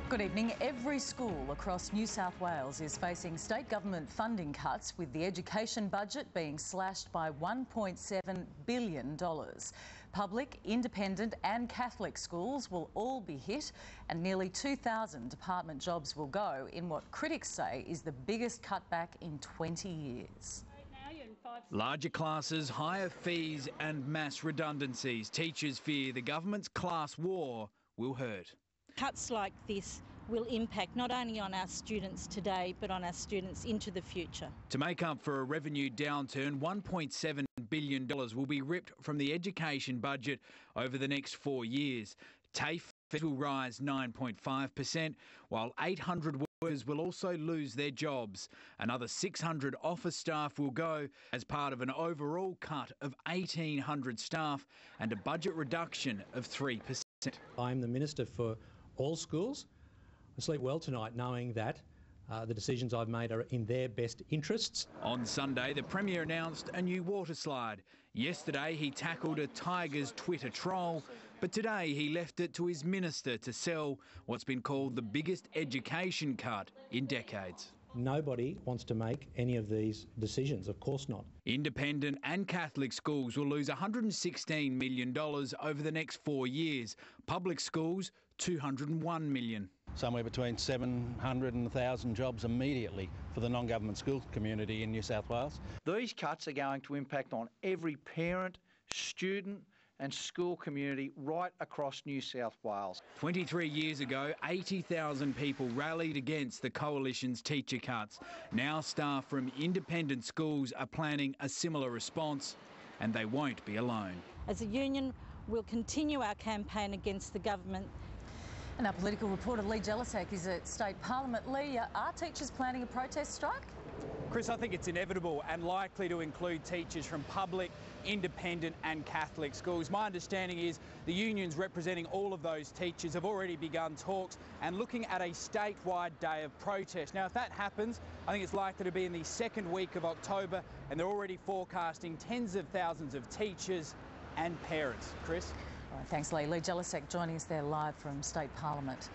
Good evening. Every school across New South Wales is facing state government funding cuts, with the education budget being slashed by $1.7 billion. Public, independent and Catholic schools will all be hit, and nearly 2,000 department jobs will go in what critics say is the biggest cutback in 20 years. Larger classes, higher fees and mass redundancies. Teachers fear the government's class war will hurt. Cuts like this will impact not only on our students today but on our students into the future. To make up for a revenue downturn, $1.7 billion will be ripped from the education budget over the next 4 years. TAFE will rise 9.5%, while 800 workers will also lose their jobs. Another 600 office staff will go as part of an overall cut of 1,800 staff and a budget reduction of 3%. I'm the Minister for all schools. I sleep well tonight knowing that the decisions I've made are in their best interests. On Sunday, the Premier announced a new water slide. Yesterday, he tackled a Tigers Twitter troll, but today he left it to his minister to sell what's been called the biggest education cut in decades. Nobody wants to make any of these decisions, of course not. Independent and Catholic schools will lose $116 million over the next 4 years. Public schools, $201 million. Somewhere between 700 and 1,000 jobs immediately for the non-government school community in New South Wales. These cuts are going to impact on every parent, student and school community right across New South Wales. 23 years ago, 80,000 people rallied against the Coalition's teacher cuts. Now staff from independent schools are planning a similar response, and they won't be alone. As a union, we'll continue our campaign against the government. And our political reporter Lee Jelisek is at State Parliament. Lee, are teachers planning a protest strike? Chris, I think it's inevitable and likely to include teachers from public, independent and Catholic schools. My understanding is the unions representing all of those teachers have already begun talks and looking at a statewide day of protest. Now, if that happens, I think it's likely to be in the second week of October, and they're already forecasting tens of thousands of teachers and parents. Chris? All right, thanks, Lee. Lee Jelisek joining us there live from State Parliament.